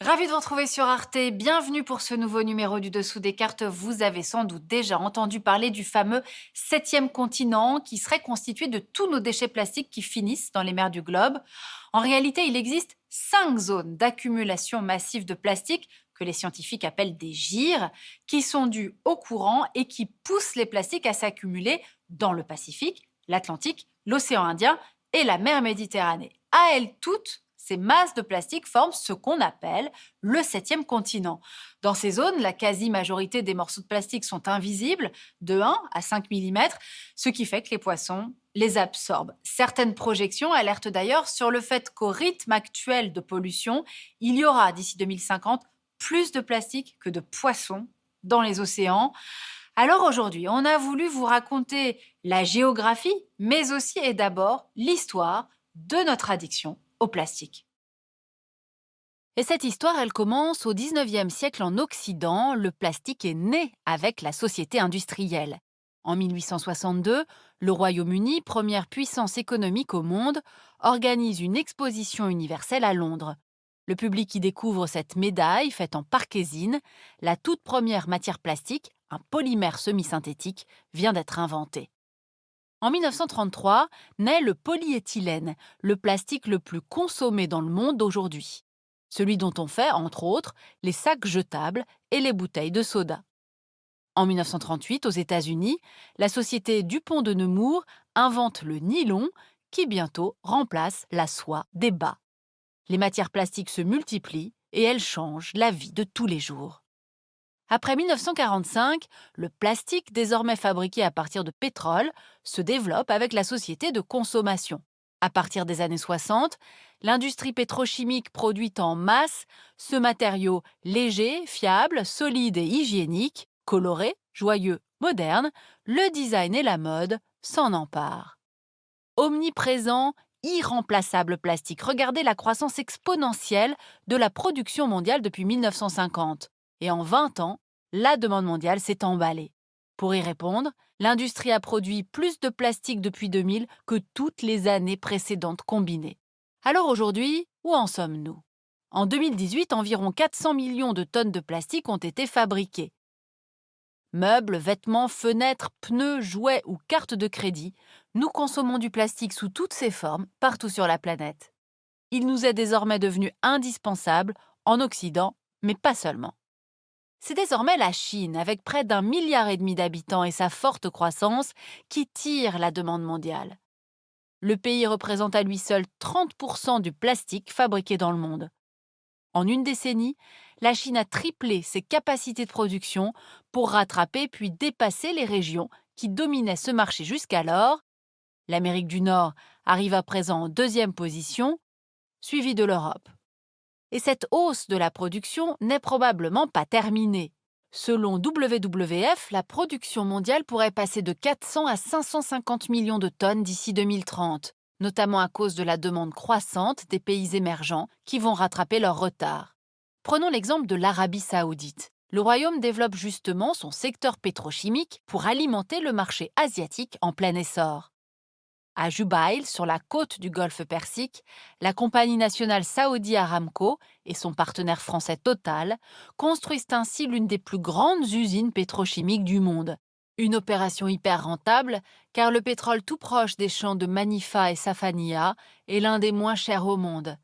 Ravi de vous retrouver sur Arte. Bienvenue pour ce nouveau numéro du Dessous des cartes. Vous avez sans doute déjà entendu parler du fameux septième continent qui serait constitué de tous nos déchets plastiques qui finissent dans les mers du globe. En réalité, il existe 5 zones d'accumulation massive de plastique que les scientifiques appellent des gyres, qui sont dues au courant et qui poussent les plastiques à s'accumuler dans le Pacifique, l'Atlantique, l'océan Indien et la mer Méditerranée. À elles toutes, ces masses de plastique forment ce qu'on appelle le septième continent. Dans ces zones, la quasi-majorité des morceaux de plastique sont invisibles, de 1 à 5 mm, ce qui fait que les poissons les absorbent. Certaines projections alertent d'ailleurs sur le fait qu'au rythme actuel de pollution, il y aura d'ici 2050 plus de plastique que de poissons dans les océans. Alors aujourd'hui, on a voulu vous raconter la géographie, mais aussi et d'abord l'histoire de notre addiction au plastique. Et cette histoire, elle commence au 19e siècle en Occident. Le plastique est né avec la société industrielle. En 1862, le Royaume-Uni, première puissance économique au monde, organise une exposition universelle à Londres. Le public y découvre cette médaille faite en parkésine. La toute première matière plastique, un polymère semi-synthétique, vient d'être inventée. En 1933, naît le polyéthylène, le plastique le plus consommé dans le monde aujourd'hui. Celui dont on fait, entre autres, les sacs jetables et les bouteilles de soda. En 1938, aux États-Unis, la société Dupont de Nemours invente le nylon qui bientôt remplace la soie des bas. Les matières plastiques se multiplient et elles changent la vie de tous les jours. Après 1945, le plastique, désormais fabriqué à partir de pétrole, se développe avec la société de consommation. À partir des années 60, l'industrie pétrochimique produit en masse ce matériau léger, fiable, solide et hygiénique, coloré, joyeux, moderne, le design et la mode s'en emparent. Omniprésent, irremplaçable plastique. Regardez la croissance exponentielle de la production mondiale depuis 1950. Et en 20 ans, la demande mondiale s'est emballée. Pour y répondre, l'industrie a produit plus de plastique depuis 2000 que toutes les années précédentes combinées. Alors aujourd'hui, où en sommes-nous? En 2018, environ 400 millions de tonnes de plastique ont été fabriquées. Meubles, vêtements, fenêtres, pneus, jouets ou cartes de crédit, nous consommons du plastique sous toutes ses formes partout sur la planète. Il nous est désormais devenu indispensable en Occident, mais pas seulement. C'est désormais la Chine, avec près d'1,5 milliard d'habitants et sa forte croissance, qui tire la demande mondiale. Le pays représente à lui seul 30% du plastique fabriqué dans le monde. En une décennie, la Chine a triplé ses capacités de production pour rattraper puis dépasser les régions qui dominaient ce marché jusqu'alors. L'Amérique du Nord arrive à présent en deuxième position, suivie de l'Europe. Et cette hausse de la production n'est probablement pas terminée. Selon WWF, la production mondiale pourrait passer de 400 à 550 millions de tonnes d'ici 2030, notamment à cause de la demande croissante des pays émergents qui vont rattraper leur retard. Prenons l'exemple de l'Arabie saoudite. Le royaume développe justement son secteur pétrochimique pour alimenter le marché asiatique en plein essor. À Jubail, sur la côte du golfe Persique, la compagnie nationale Saudi Aramco et son partenaire français Total construisent ainsi l'une des plus grandes usines pétrochimiques du monde. Une opération hyper rentable, car le pétrole tout proche des champs de Manifa et Safaniya est l'un des moins chers au monde.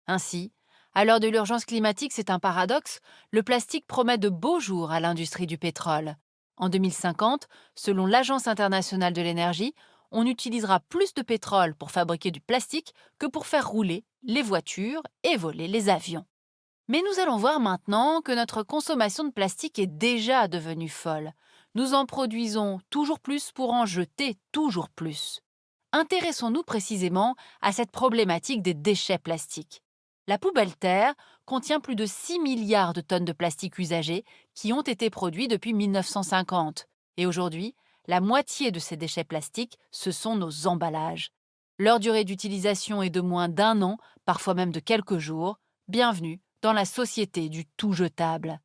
Ainsi, à l'heure de l'urgence climatique, c'est un paradoxe, le plastique promet de beaux jours à l'industrie du pétrole. En 2050, selon l'Agence internationale de l'énergie, on utilisera plus de pétrole pour fabriquer du plastique que pour faire rouler les voitures et voler les avions. Mais nous allons voir maintenant que notre consommation de plastique est déjà devenue folle. Nous en produisons toujours plus pour en jeter toujours plus. Intéressons-nous précisément à cette problématique des déchets plastiques. La poubelle terre contient plus de 6 milliards de tonnes de plastique usagé qui ont été produits depuis 1950. Et aujourd'hui, la moitié de ces déchets plastiques, ce sont nos emballages. Leur durée d'utilisation est de moins d'1 an, parfois même de quelques jours. Bienvenue dans la société du tout jetable.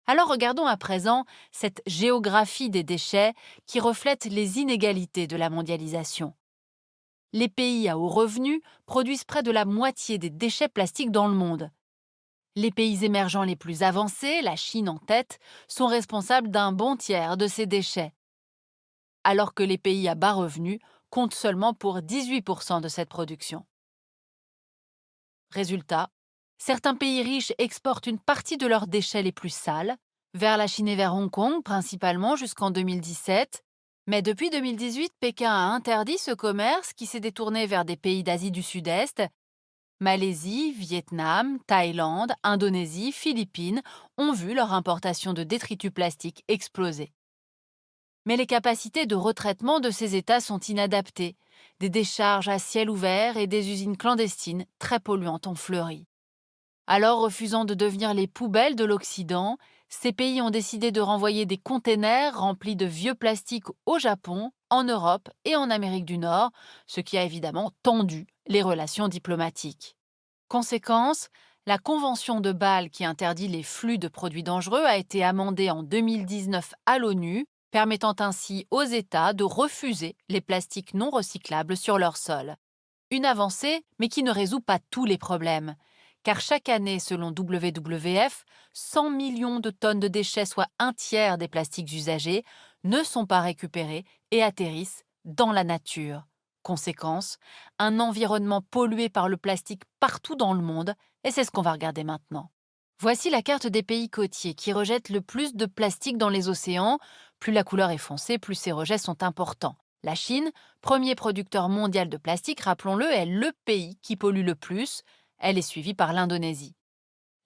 Alors regardons à présent cette géographie des déchets qui reflète les inégalités de la mondialisation. Les pays à haut revenu produisent près de la moitié des déchets plastiques dans le monde. Les pays émergents les plus avancés, la Chine en tête, sont responsables d'un bon tiers de ces déchets, alors que les pays à bas revenus comptent seulement pour 18% de cette production. Résultat, certains pays riches exportent une partie de leurs déchets les plus sales, vers la Chine et vers Hong Kong principalement jusqu'en 2017, mais depuis 2018, Pékin a interdit ce commerce qui s'est détourné vers des pays d'Asie du Sud-Est. Malaisie, Vietnam, Thaïlande, Indonésie, Philippines ont vu leur importation de détritus plastiques exploser. Mais les capacités de retraitement de ces États sont inadaptées. Des décharges à ciel ouvert et des usines clandestines très polluantes ont fleuri. Alors, refusant de devenir les poubelles de l'Occident, ces pays ont décidé de renvoyer des containers remplis de vieux plastiques au Japon, en Europe et en Amérique du Nord, ce qui a évidemment tendu les relations diplomatiques. Conséquence, la Convention de Bâle qui interdit les flux de produits dangereux a été amendée en 2019 à l'ONU, permettant ainsi aux États de refuser les plastiques non recyclables sur leur sol. Une avancée, mais qui ne résout pas tous les problèmes. Car chaque année, selon WWF, 100 millions de tonnes de déchets, soit un tiers des plastiques usagés, ne sont pas récupérés et atterrissent dans la nature. Conséquence, un environnement pollué par le plastique partout dans le monde, et c'est ce qu'on va regarder maintenant. Voici la carte des pays côtiers qui rejettent le plus de plastique dans les océans. Plus la couleur est foncée, plus ces rejets sont importants. La Chine, premier producteur mondial de plastique, rappelons-le, est le pays qui pollue le plus. Elle est suivie par l'Indonésie.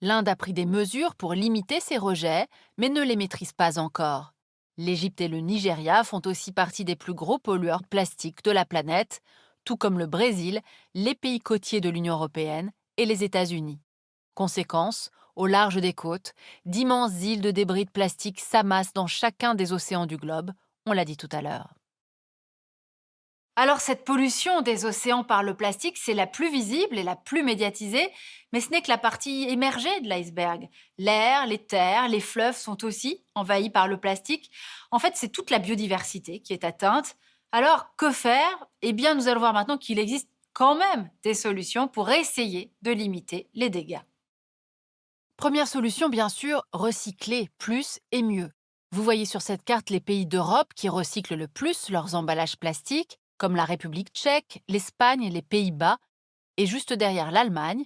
L'Inde a pris des mesures pour limiter ces rejets, mais ne les maîtrise pas encore. L'Égypte et le Nigeria font aussi partie des plus gros pollueurs plastiques de la planète, tout comme le Brésil, les pays côtiers de l'Union européenne et les États-Unis. Conséquence, au large des côtes, d'immenses îles de débris de plastique s'amassent dans chacun des océans du globe, on l'a dit tout à l'heure. Alors cette pollution des océans par le plastique, c'est la plus visible et la plus médiatisée, mais ce n'est que la partie émergée de l'iceberg. L'air, les terres, les fleuves sont aussi envahis par le plastique. En fait, c'est toute la biodiversité qui est atteinte. Alors, que faire? Eh bien, nous allons voir maintenant qu'il existe quand même des solutions pour essayer de limiter les dégâts. Première solution, bien sûr, recycler plus et mieux. Vous voyez sur cette carte les pays d'Europe qui recyclent le plus leurs emballages plastiques, comme la République tchèque, l'Espagne et les Pays-Bas, et juste derrière l'Allemagne,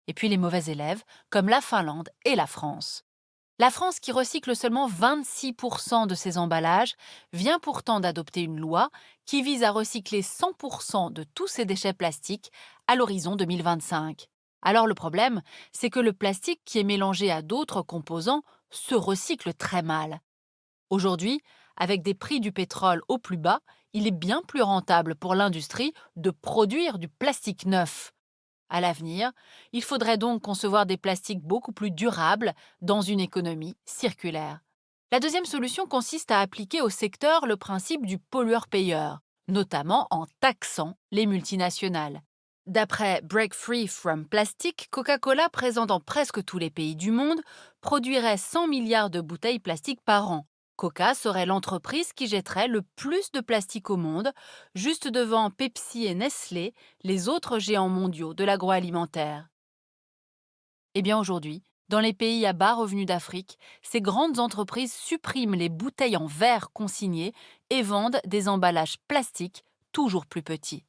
et puis les mauvais élèves, comme la Finlande et la France. La France, qui recycle seulement 26% de ses emballages, vient pourtant d'adopter une loi qui vise à recycler 100% de tous ses déchets plastiques à l'horizon 2025. Alors le problème, c'est que le plastique qui est mélangé à d'autres composants se recycle très mal. Aujourd'hui, avec des prix du pétrole au plus bas, il est bien plus rentable pour l'industrie de produire du plastique neuf. À l'avenir, il faudrait donc concevoir des plastiques beaucoup plus durables dans une économie circulaire. La deuxième solution consiste à appliquer au secteur le principe du pollueur-payeur, notamment en taxant les multinationales. D'après Break Free from Plastic, Coca-Cola, présent dans presque tous les pays du monde, produirait 100 milliards de bouteilles plastiques par an. Coca serait l'entreprise qui jetterait le plus de plastique au monde, juste devant Pepsi et Nestlé, les autres géants mondiaux de l'agroalimentaire. Eh bien aujourd'hui, dans les pays à bas revenus d'Afrique, ces grandes entreprises suppriment les bouteilles en verre consignées et vendent des emballages plastiques toujours plus petits.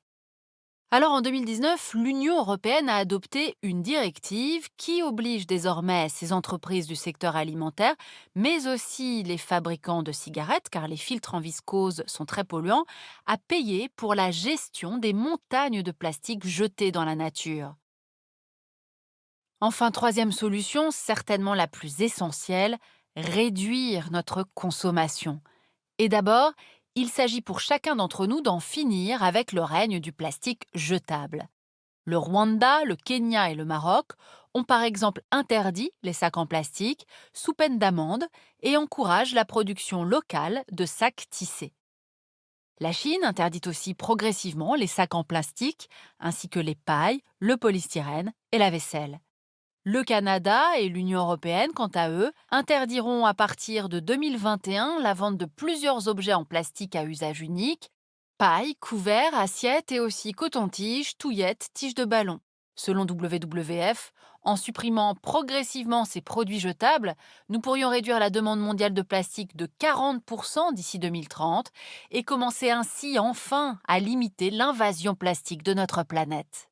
Alors en 2019, l'Union européenne a adopté une directive qui oblige désormais ces entreprises du secteur alimentaire, mais aussi les fabricants de cigarettes, car les filtres en viscose sont très polluants, à payer pour la gestion des montagnes de plastique jetées dans la nature. Enfin, troisième solution, certainement la plus essentielle, réduire notre consommation. Et d'abord, il s'agit pour chacun d'entre nous d'en finir avec le règne du plastique jetable. Le Rwanda, le Kenya et le Maroc ont par exemple interdit les sacs en plastique sous peine d'amende et encouragent la production locale de sacs tissés. La Chine interdit aussi progressivement les sacs en plastique ainsi que les pailles, le polystyrène et la vaisselle. Le Canada et l'Union européenne, quant à eux, interdiront à partir de 2021 la vente de plusieurs objets en plastique à usage unique, paille, couverts, assiettes et aussi coton-tige, touillettes, tiges de ballon. Selon WWF, En supprimant progressivement ces produits jetables, nous pourrions réduire la demande mondiale de plastique de 40% d'ici 2030 et commencer ainsi enfin à limiter l'invasion plastique de notre planète.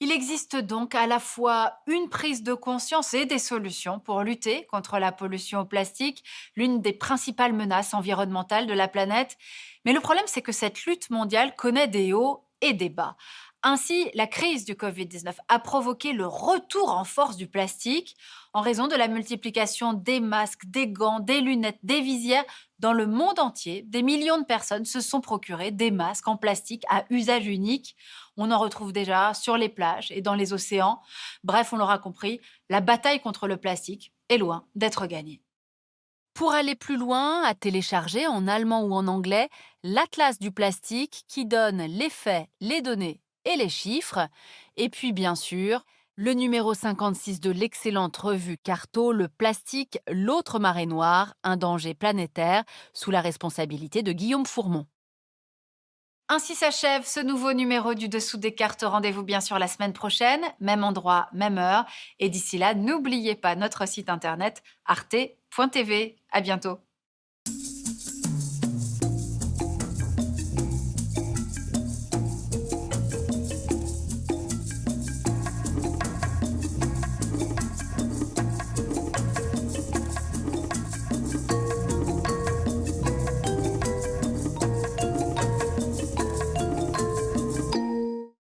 Il existe donc à la fois une prise de conscience et des solutions pour lutter contre la pollution au plastique, l'une des principales menaces environnementales de la planète. Mais le problème, c'est que cette lutte mondiale connaît des hauts et des bas. Ainsi, la crise du Covid-19 a provoqué le retour en force du plastique en raison de la multiplication des masques, des gants, des lunettes, des visières. Dans le monde entier, des millions de personnes se sont procurés des masques en plastique à usage unique. On en retrouve déjà sur les plages et dans les océans. Bref, on l'aura compris, la bataille contre le plastique est loin d'être gagnée. Pour aller plus loin, à télécharger en allemand ou en anglais l'Atlas du plastique qui donne les faits, les données et les chiffres. Et puis bien sûr, le numéro 56 de l'excellente revue Carto, le plastique, l'autre marée noire, un danger planétaire, sous la responsabilité de Guillaume Fourmont. Ainsi s'achève ce nouveau numéro du Dessous des cartes. Rendez-vous bien sûr la semaine prochaine, même endroit, même heure. Et d'ici là, n'oubliez pas notre site internet arte.tv. À bientôt.